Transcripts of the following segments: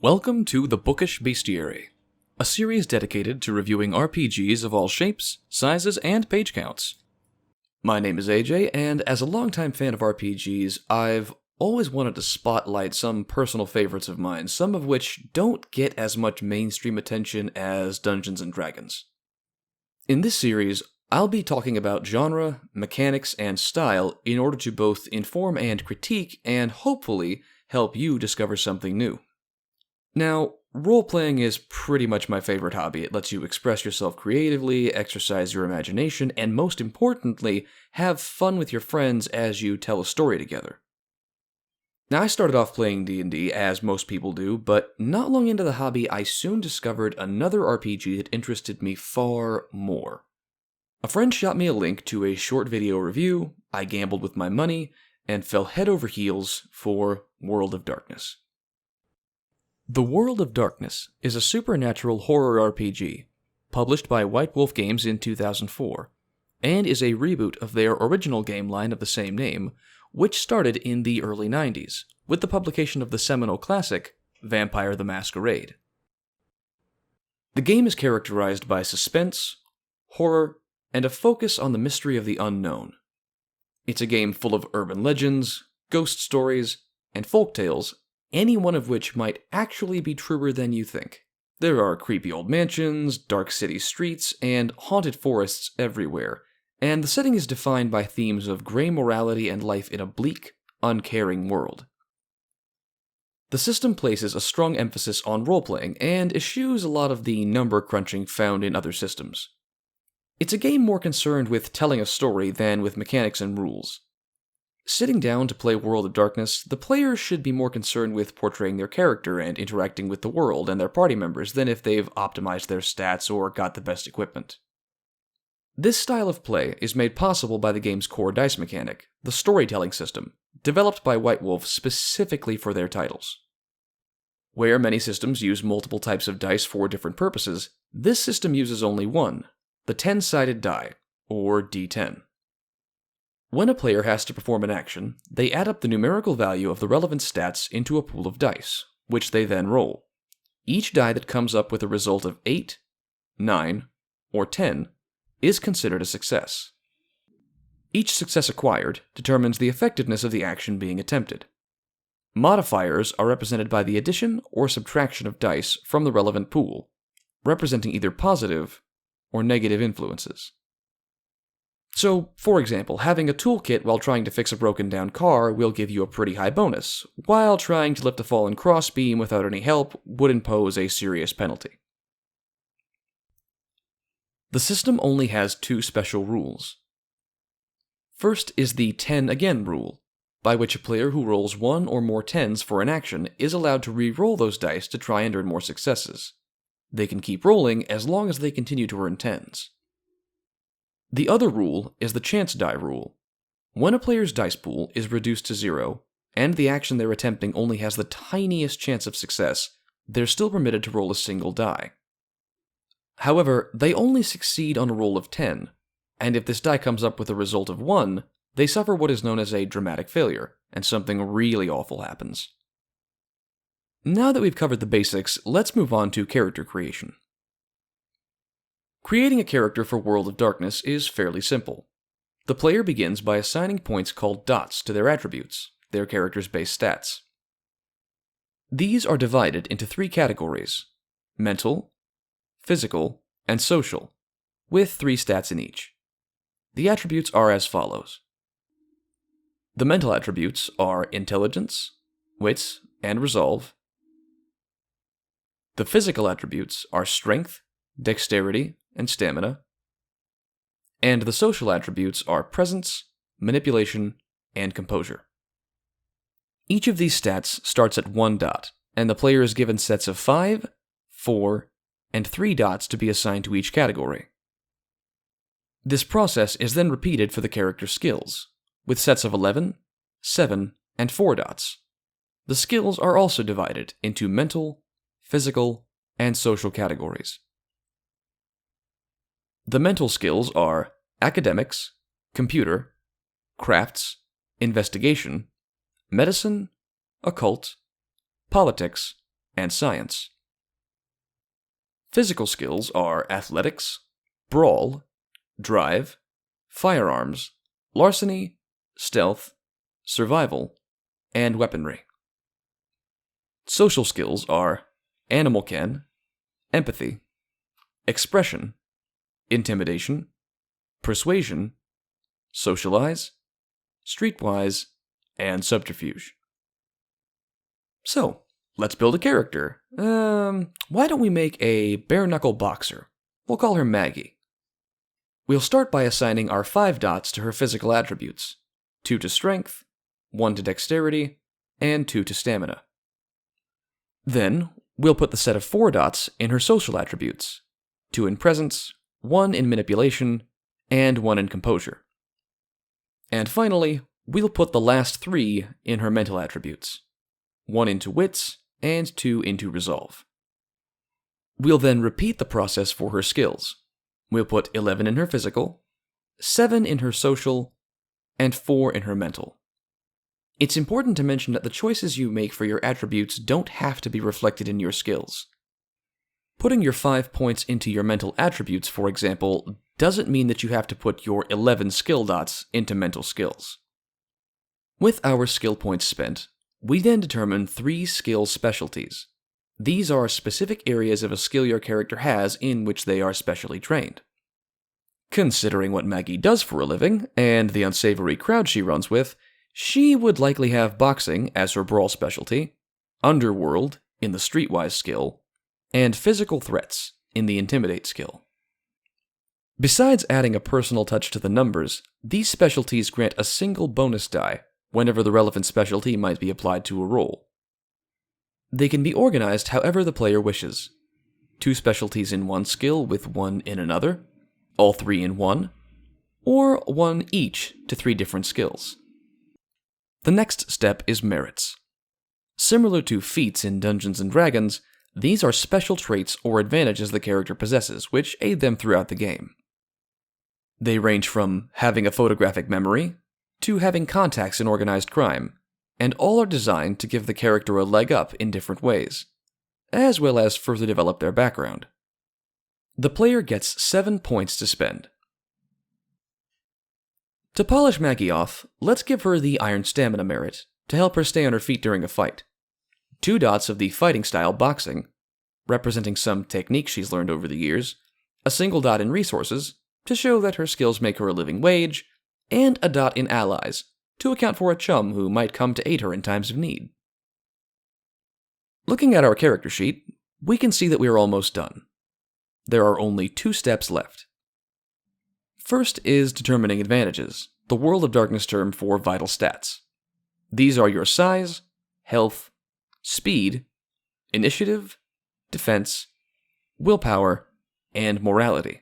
Welcome to the Bookish Bestiary, a series dedicated to reviewing RPGs of all shapes, sizes, and page counts. My name is AJ, and as a longtime fan of RPGs, I've always wanted to spotlight some personal favorites of mine, some of which don't get as much mainstream attention as Dungeons & Dragons. In this series, I'll be talking about genre, mechanics, and style in order to both inform and critique, and hopefully help you discover something new. Now, role-playing is pretty much my favorite hobby. It lets you express yourself creatively, exercise your imagination, and most importantly, have fun with your friends as you tell a story together. Now, I started off playing D&D, as most people do, but not long into the hobby, I soon discovered another RPG that interested me far more. A friend shot me a link to a short video review, I gambled with my money, and fell head over heels for World of Darkness. The World of Darkness is a supernatural horror RPG, published by White Wolf Games in 2004, and is a reboot of their original game line of the same name, which started in the early 90s, with the publication of the seminal classic, Vampire the Masquerade. The game is characterized by suspense, horror, and a focus on the mystery of the unknown. It's a game full of urban legends, ghost stories, and folktales, any one of which might actually be truer than you think. There are creepy old mansions, dark city streets, and haunted forests everywhere, and the setting is defined by themes of gray morality and life in a bleak, uncaring world. The system places a strong emphasis on role-playing, and eschews a lot of the number crunching found in other systems. It's a game more concerned with telling a story than with mechanics and rules. Sitting down to play World of Darkness, the players should be more concerned with portraying their character and interacting with the world and their party members than if they've optimized their stats or got the best equipment. This style of play is made possible by the game's core dice mechanic, the storytelling system, developed by White Wolf specifically for their titles. Where many systems use multiple types of dice for different purposes, this system uses only one, the 10-sided die, or D10. When a player has to perform an action, they add up the numerical value of the relevant stats into a pool of dice, which they then roll. Each die that comes up with a result of 8, 9, or 10 is considered a success. Each success acquired determines the effectiveness of the action being attempted. Modifiers are represented by the addition or subtraction of dice from the relevant pool, representing either positive or negative influences. So, for example, having a toolkit while trying to fix a broken down car will give you a pretty high bonus, while trying to lift a fallen crossbeam without any help would impose a serious penalty. The system only has two special rules. First is the 10 again rule, by which a player who rolls one or more 10s for an action is allowed to re-roll those dice to try and earn more successes. They can keep rolling as long as they continue to earn 10s. The other rule is the chance die rule. When a player's dice pool is reduced to 0, and the action they're attempting only has the tiniest chance of success, they're still permitted to roll a single die. However, they only succeed on a roll of 10, and if this die comes up with a result of 1, they suffer what is known as a dramatic failure, and something really awful happens. Now that we've covered the basics, let's move on to character creation. Creating a character for World of Darkness is fairly simple. The player begins by assigning points called dots to their attributes, their character's base stats. These are divided into 3 categories: mental, physical, and social, with 3 stats in each. The attributes are as follows. The mental attributes are intelligence, wits, and resolve. The physical attributes are strength, dexterity, and stamina. And the social attributes are presence, manipulation, and composure. Each of these stats starts at 1 dot, and the player is given sets of 5, 4, and 3 dots to be assigned to each category. This process is then repeated for the character's skills, with sets of 11, 7, and 4 dots. The skills are also divided into mental, physical, and social categories. The mental skills are academics, computer, crafts, investigation, medicine, occult, politics, and science. Physical skills are athletics, brawl, drive, firearms, larceny, stealth, survival, and weaponry. Social skills are animal ken, empathy, expression, intimidation, persuasion, socialize, streetwise, and subterfuge. So, let's build a character. Why don't we make a bare-knuckle boxer? We'll call her Maggie. We'll start by assigning our 5 dots to her physical attributes, 2 to strength, 1 to dexterity, and 2 to stamina. Then, we'll put the set of 4 dots in her social attributes, 2 in presence, 1 in manipulation, and 1 in composure. And finally, we'll put the last 3 in her mental attributes, 1 into wits, and 2 into resolve. We'll then repeat the process for her skills. We'll put 11 in her physical, 7 in her social, and 4 in her mental. It's important to mention that the choices you make for your attributes don't have to be reflected in your skills. Putting your 5 points into your mental attributes, for example, doesn't mean that you have to put your 11 skill dots into mental skills. With our skill points spent, we then determine 3 skill specialties. These are specific areas of a skill your character has in which they are specially trained. Considering what Maggie does for a living, and the unsavory crowd she runs with, she would likely have boxing as her brawl specialty, underworld in the streetwise skill, and physical threats in the intimidate skill. Besides adding a personal touch to the numbers, these specialties grant a single bonus die whenever the relevant specialty might be applied to a roll. They can be organized however the player wishes. 2 specialties in one skill with 1 in another, all 3 in one, or 1 each to 3 different skills. The next step is merits. Similar to feats in Dungeons & Dragons, these are special traits or advantages the character possesses, which aid them throughout the game. They range from having a photographic memory to having contacts in organized crime, and all are designed to give the character a leg up in different ways, as well as further develop their background. The player gets 7 points to spend. To polish Maggie off, let's give her the Iron Stamina merit to help her stay on her feet during a fight. 2 dots of the fighting style boxing, representing some techniques she's learned over the years, a single dot in resources, to show that her skills make her a living wage, and a dot in allies, to account for a chum who might come to aid her in times of need. Looking at our character sheet, we can see that we are almost done. There are only 2 steps left. First is determining advantages, the World of Darkness term for vital stats. These are your size, health, speed, initiative, defense, willpower, and morality.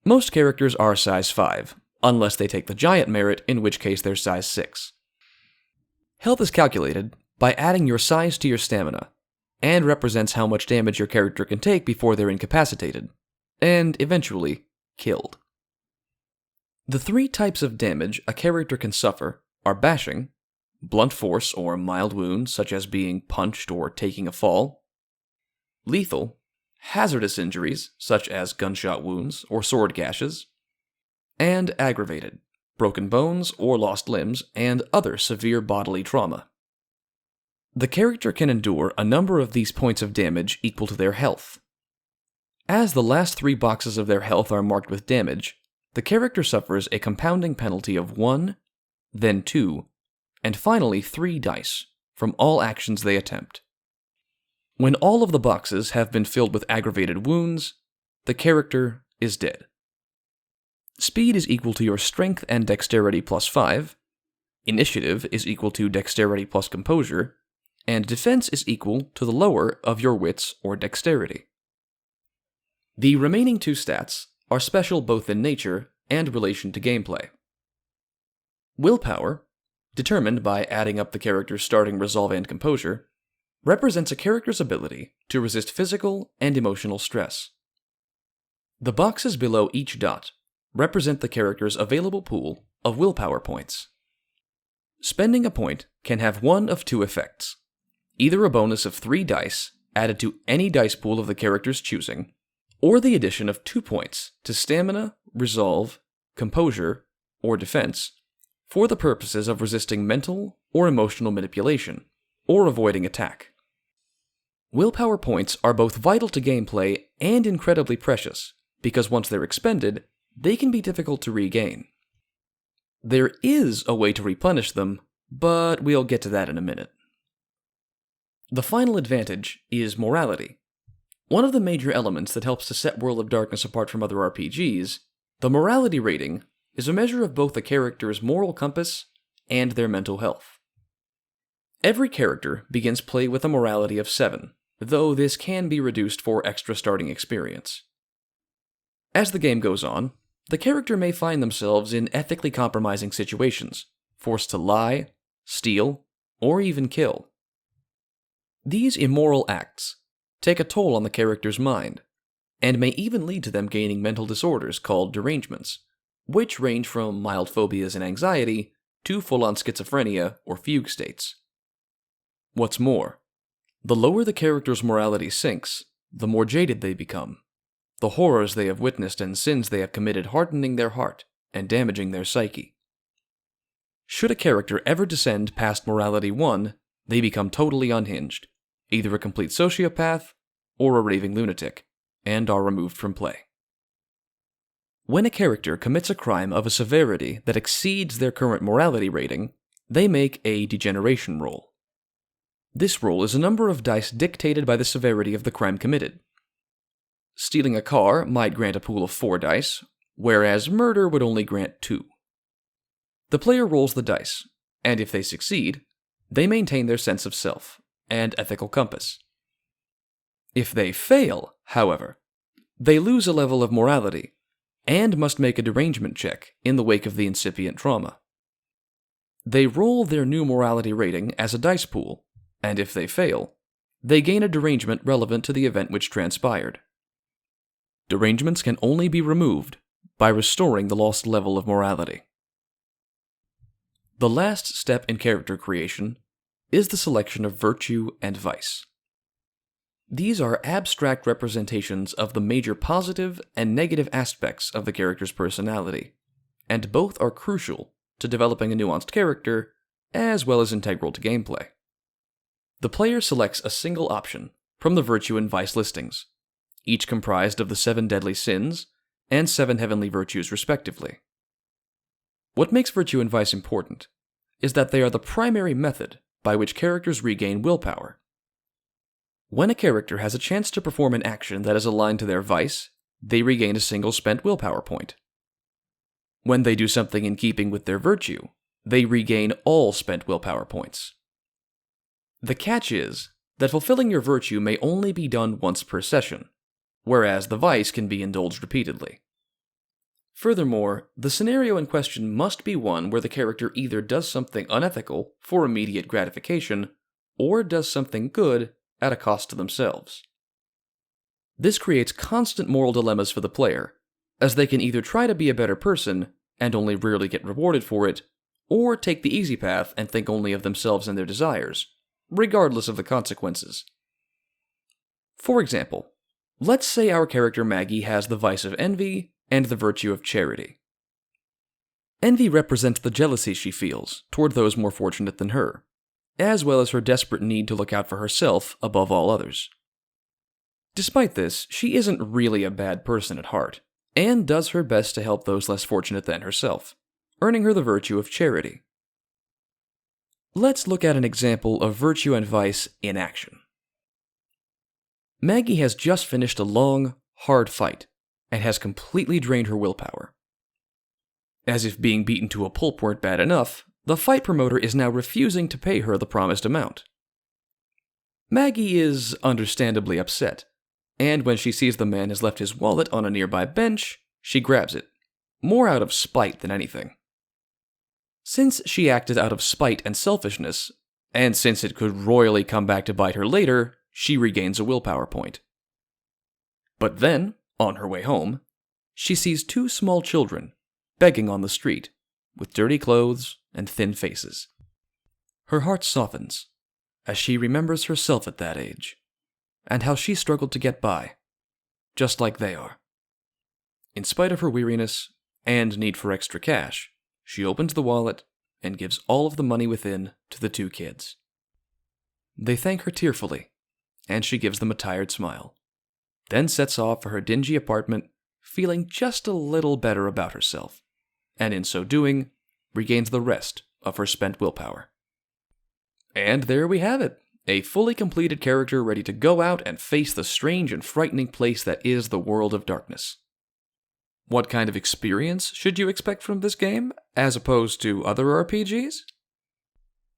Most characters are size 5, unless they take the giant merit, in which case they're size 6. Health is calculated by adding your size to your stamina, and represents how much damage your character can take before they're incapacitated, and eventually killed. The 3 types of damage a character can suffer are bashing, blunt force or mild wounds such as being punched or taking a fall, lethal, hazardous injuries such as gunshot wounds or sword gashes, and aggravated, broken bones or lost limbs and other severe bodily trauma. The character can endure a number of these points of damage equal to their health. As the last 3 boxes of their health are marked with damage, the character suffers a compounding penalty of 1, then 2, and finally 3 dice from all actions they attempt. When all of the boxes have been filled with aggravated wounds, the character is dead. Speed is equal to your strength and dexterity plus 5, initiative is equal to dexterity plus composure, and defense is equal to the lower of your wits or dexterity. The remaining 2 stats are special both in nature and relation to gameplay. Willpower, determined by adding up the character's starting resolve and composure, represents a character's ability to resist physical and emotional stress. The boxes below each dot represent the character's available pool of willpower points. Spending a point can have one of 2 effects. either a bonus of 3 dice added to any dice pool of the character's choosing, or the addition of 2 points to stamina, resolve, composure, or defense for the purposes of resisting mental or emotional manipulation, or avoiding attack. Willpower points are both vital to gameplay and incredibly precious, because once they're expended, they can be difficult to regain. There is a way to replenish them, but we'll get to that in a minute. The final advantage is morality. One of the major elements that helps to set World of Darkness apart from other RPGs, the morality rating is a measure of both a character's moral compass and their mental health. Every character begins play with a morality of 7, though this can be reduced for extra starting experience. As the game goes on, the character may find themselves in ethically compromising situations, forced to lie, steal, or even kill. These immoral acts take a toll on the character's mind, and may even lead to them gaining mental disorders called derangements, which range from mild phobias and anxiety to full-on schizophrenia or fugue states. What's more, the lower the character's morality sinks, the more jaded they become, the horrors they have witnessed and sins they have committed hardening their heart and damaging their psyche. Should a character ever descend past morality 1, they become totally unhinged, either a complete sociopath or a raving lunatic, and are removed from play. When a character commits a crime of a severity that exceeds their current morality rating, they make a degeneration roll. This roll is a number of dice dictated by the severity of the crime committed. Stealing a car might grant a pool of 4 dice, whereas murder would only grant 2. The player rolls the dice, and if they succeed, they maintain their sense of self and ethical compass. If they fail, however, they lose a level of morality and must make a derangement check in the wake of the incipient trauma. They roll their new morality rating as a dice pool, and if they fail, they gain a derangement relevant to the event which transpired. Derangements can only be removed by restoring the lost level of morality. The last step in character creation is the selection of virtue and vice. These are abstract representations of the major positive and negative aspects of the character's personality, and both are crucial to developing a nuanced character, as well as integral to gameplay. The player selects a single option from the virtue and vice listings, each comprised of the 7 deadly sins and 7 heavenly virtues respectively. What makes virtue and vice important is that they are the primary method by which characters regain willpower. When a character has a chance to perform an action that is aligned to their vice, they regain a single spent willpower point. When they do something in keeping with their virtue, they regain all spent willpower points. The catch is that fulfilling your virtue may only be done once per session, whereas the vice can be indulged repeatedly. Furthermore, the scenario in question must be one where the character either does something unethical for immediate gratification, or does something good at a cost to themselves. This creates constant moral dilemmas for the player, as they can either try to be a better person and only rarely get rewarded for it, or take the easy path and think only of themselves and their desires, regardless of the consequences. For example, let's say our character Maggie has the vice of envy and the virtue of charity. Envy represents the jealousy she feels toward those more fortunate than her, as well as her desperate need to look out for herself above all others. Despite this, she isn't really a bad person at heart, and does her best to help those less fortunate than herself, earning her the virtue of charity. Let's look at an example of virtue and vice in action. Maggie has just finished a long, hard fight, and has completely drained her willpower. As if being beaten to a pulp weren't bad enough, the fight promoter is now refusing to pay her the promised amount. Maggie is understandably upset, and when she sees the man has left his wallet on a nearby bench, she grabs it, more out of spite than anything. Since she acted out of spite and selfishness, and since it could royally come back to bite her later, she regains a willpower point. But then, on her way home, she sees 2 small children begging on the street, with dirty clothes and thin faces. Her heart softens, as she remembers herself at that age, and how she struggled to get by, just like they are. In spite of her weariness and need for extra cash, she opens the wallet and gives all of the money within to the two kids. They thank her tearfully, and she gives them a tired smile, then sets off for her dingy apartment, feeling just a little better about herself, and in so doing, regains the rest of her spent willpower. And there we have it, a fully completed character ready to go out and face the strange and frightening place that is the world of darkness. What kind of experience should you expect from this game, as opposed to other RPGs?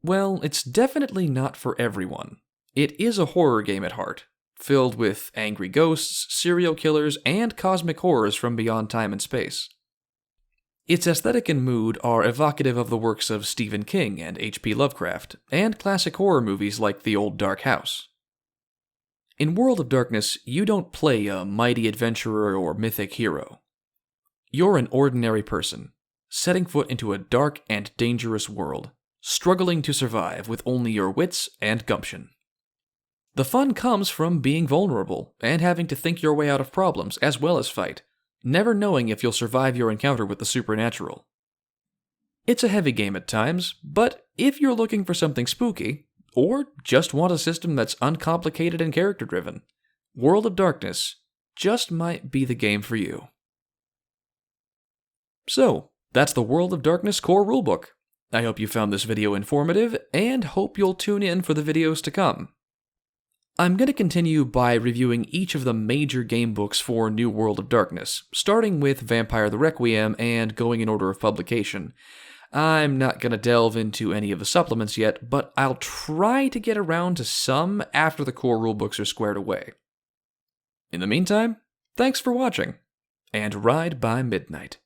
Well, it's definitely not for everyone. It is a horror game at heart, filled with angry ghosts, serial killers, and cosmic horrors from beyond time and space. Its aesthetic and mood are evocative of the works of Stephen King and H.P. Lovecraft, and classic horror movies like The Old Dark House. In World of Darkness, you don't play a mighty adventurer or mythic hero. You're an ordinary person, setting foot into a dark and dangerous world, struggling to survive with only your wits and gumption. The fun comes from being vulnerable and having to think your way out of problems as well as fight, never knowing if you'll survive your encounter with the supernatural. It's a heavy game at times, but if you're looking for something spooky, or just want a system that's uncomplicated and character-driven, World of Darkness just might be the game for you. So, that's the World of Darkness core rulebook. I hope you found this video informative, and hope you'll tune in for the videos to come. I'm going to continue by reviewing each of the major game books for New World of Darkness, starting with Vampire the Requiem and going in order of publication. I'm not going to delve into any of the supplements yet, but I'll try to get around to some after the core rulebooks are squared away. In the meantime, thanks for watching, and ride by midnight.